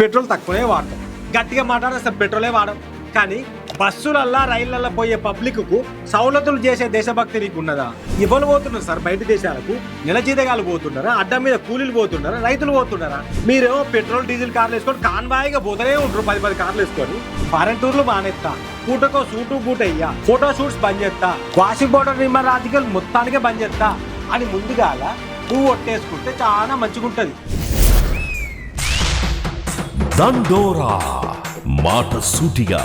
Petrol తక్కువనే వాడతాం. గట్టిగా మాట్లాడితే అసలు పెట్రోలే వాడం. కానీ బస్సులల్లా రైళ్లల్లో పోయే పబ్లిక్కు సౌలతులు చేసే దేశభక్తి నీకు ఉన్నదా? ఎవరు పోతున్నారు సార్ బయట దేశాలకు? నెల జీతగాలు పోతున్నారా? అడ్డం మీద కూలీలు పోతున్నారా? రైతులు పోతున్నారా? మీరేమో పెట్రోల్ డీజిల్ కార్లు వేసుకొని కాన్వాయిగా పోతూనే ఉంటారు. 10 కార్లు వేసుకొని ఫారెన్ టూర్లు మానేస్తా, పూటకో సూటు బూట్ అయ్యా, ఫోటో షూట్స్ బంద్ చేస్తా, వాషింగ్ పౌడర్ నిమ్మ రాజకీయాలు మొత్తానికే బంద్ చేస్తా అని ముందుగాల నువ్వు ఒట్టేసుకుంటే చాలా మంచిగుంటది. దండోరా మాట సూటిగా,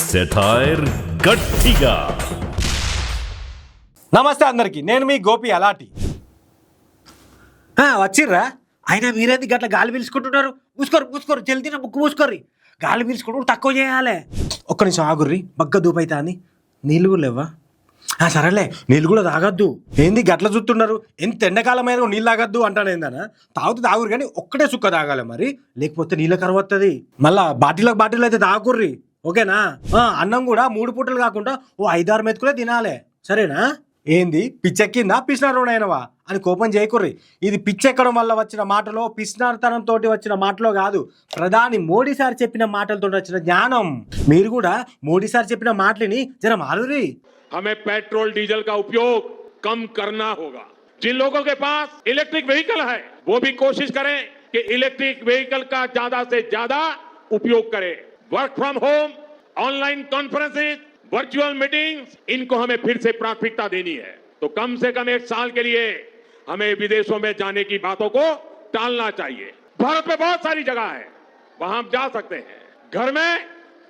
సెటైర్ గట్టిగా. నమస్తే అందరికి, నేను మీ గోపి అలాటి. వచ్చిర్రా? అయినా మీరేది గట్ల గాలి పీల్చుకుంటున్నారు? పూసుకోరు జల్దీన బుక్ పూసుకోర్రి. గాలి పీల్చుకుంటూ తక్కువ చేయాలి. ఒక్క నిమిషం ఆగుర్రి, బగ్గ దూపైతా అని. నీళ్ళు కూడా లేవా? సరేలే, నీళ్ళు కూడా తాగద్దు. ఏంది గట్ల చూస్తున్నారు? ఎంత ఎండాకాలమైన నీళ్ళు తాగద్దు అంటానేందనా? తాగురు కానీ ఒక్కటే సుక్క తాగాలి మరి, లేకపోతే నీళ్ళ కరువు వస్తుంది. మళ్ళా బాటిల్ అయితే తాగుర్రి, ఓకేనా? అన్నం కూడా 3 పూటలు కాకుండా ఓ 5-6 మెతుకులే తినాలే, సరేనా? ఏంది పిచ్చెక్కిందా పిసినారునైనవా అని కోపం చేయకుర్రి. ఇది పిచ్చెక్కడం వల్ల వచ్చిన మాటలో, పిసినారుతనంతో వచ్చిన మాటలో కాదు, ప్రధాని మోడీ సార్ చెప్పిన మాటలతో వచ్చిన జ్ఞానం. మీరు కూడా మోడీ సార్ చెప్పిన మాటలని జర మారురి. हमें पेट्रोल डीजल का उपयोग कम करना होगा. जिन लोगों के पास इलेक्ट्रिक व्हीकल है वो भी कोशिश करें कि इलेक्ट्रिक व्हीकल का ज्यादा से ज्यादा उपयोग करें. Work from home, online conferences, virtual meetings, इनको हमें फिर से प्राथमिकता देनी है. तो कम से कम 1 साल के लिए हमें विदेशों में जाने की बातों को टालना चाहिए. भारत में बहुत सारी जगह है, वहां हम जा सकते हैं. घर में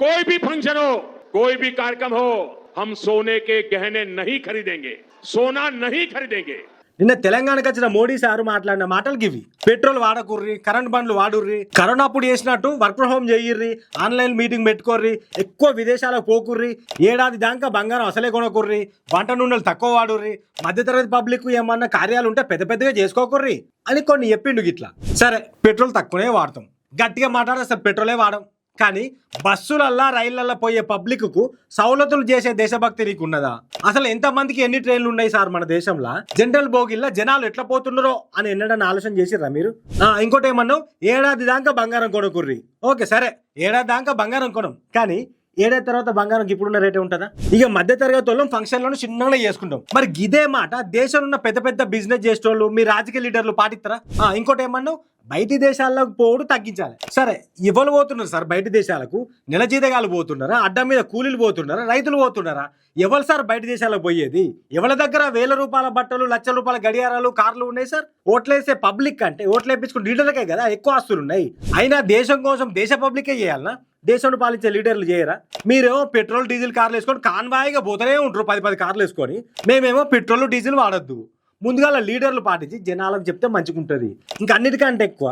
कोई भी फंक्शन हो, कोई भी कार्यक्रम हो, हम सोने के गहने नहीं खरीदेंगे, सोना नहीं खरीदेंगे. నిన్న తెలంగాణకు వచ్చిన మోడీ సారు మాట్లాడిన మాటలు గివి. పెట్రోల్ వాడకుర్రి, కరెంట్ బండ్లు వాడుర్రి, కరోనా అప్పుడు చేసినట్టు వర్క్ ఫ్రం హోమ్ చెయ్యిర్రి, ఆన్లైన్ మీటింగ్ పెట్టుకోర్రి, ఎక్కువ విదేశాలకు పోకుర్రి, ఏడాది దాకా బంగారం అసలే కొనకుర్రి, వంట నూనెలు తక్కువ వాడుర్రి, మధ్యతరగతి పబ్లిక్ ఏమన్నా కార్యాలు ఉంటే పెద్దగా చేసుకోకుర్రి అని కొన్ని చెప్పిండు గిట్లా. సరే, పెట్రోల్ తక్కువనే వాడతాం. గట్టిగా మాట్లాడితే అసలు పెట్రోలే వాడం. కానీ బస్సులల్లా రైళ్లల్లో పోయే పబ్లిక్కు సౌలతులు చేసే దేశభక్తి నీకు ఉన్నదా? అసలు ఎంతమందికి ఎన్ని ట్రైన్లు ఉన్నాయి సార్ మన దేశంలో? జనరల్ బోగిల్లో జనాలు ఎట్లా పోతున్నారో అని ఎన్నడన్నా ఆలోచన చేసిర్రా మీరు? ఇంకోటి ఏమన్నావు, ఏడాది దాకా బంగారం కొనుక్కుర్రి. ఓకే సరే, ఏడాది దాకా బంగారం కొనం, కానీ ఏడాది తర్వాత బంగారం ఇప్పుడున్న రేటే ఉంటుందా? ఇక మధ్య తరగతి వాళ్ళం ఫంక్షన్లను చిన్నగా చేసుకుంటాం. మరి గిదే మాట దేశంలో ఉన్న పెద్ద బిజినెస్ చేసేటోళ్ళు, మీ రాజకీయ లీడర్లు పాటిస్తారా? ఇంకోటి ఏమన్నావు, బయటి దేశాలకు పోవడం తగ్గించాలి. సరే, ఎవరు పోతున్నారు సార్ బయట దేశాలకు? నెల జీతగాలు పోతున్నారా? అడ్డం మీద కూలీలు పోతున్నారా? రైతులు పోతున్నారా? ఎవరు సార్ బయట దేశాలకు పోయేది? ఎవరి దగ్గర 1000 రూపాయల బట్టలు, లక్షల రూపాయల గడియారాలు, కార్లు ఉన్నాయి సార్? ఓట్లేసే పబ్లిక్ అంటే, ఓట్లు వేయించుకుని లీడర్లకే కదా ఎక్కువ ఆస్తులు ఉన్నాయి. అయినా దేశం కోసం దేశ పబ్లికే చేయాలనా? దేశాన్ని పాలించే లీడర్లు చేయరా? మీరేమో పెట్రోల్ డీజిల్ కార్లు వేసుకొని కాన్వాయిగా పోతూనే ఉంటారు. 10 కార్లు వేసుకొని. మేమేమో పెట్రోల్ డీజిల్ వాడొద్దు. ముందుగా లీడర్లు పాటించి జనాలకు చెప్తే మంచిగుంటది. ఇంకా అన్నిటికంటే ఎక్కువ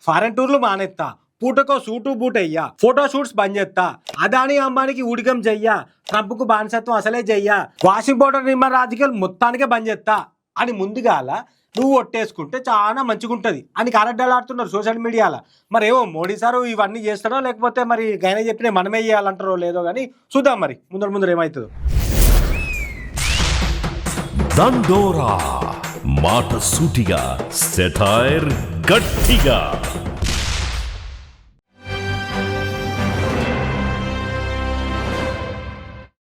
ఫారెన్ టూర్లు మానేస్తా, పూటకో సూటు బూట్ అయ్యా, ఫోటో షూట్స్ బంద్ చేస్తా, అదాని అంబానికి ఊడిగం చెయ్యా, ట్రంప్కు బానిసత్వం అసలే చెయ్యా, వాషింగ్ పౌడర్ నిమ్మ రాజకీయాలు మొత్తానికే బంద్ చేస్తా అని ముందుగాల నువ్వు ఒట్టేసుకుంటే చాలా మంచిగుంటది అని కరడ్డలాడుతున్నారు సోషల్ మీడియాలో. మరి ఏమో మోడీ సారు ఇవన్నీ చేస్తారో, లేకపోతే మరి గైనా చెప్పిన మనమే చేయాలంటారో లేదో కానీ చూద్దాం మరి ముందర ఏమవుతుందో. దండోరా మాట సూటిగా, సెటైర్ గట్టిగా.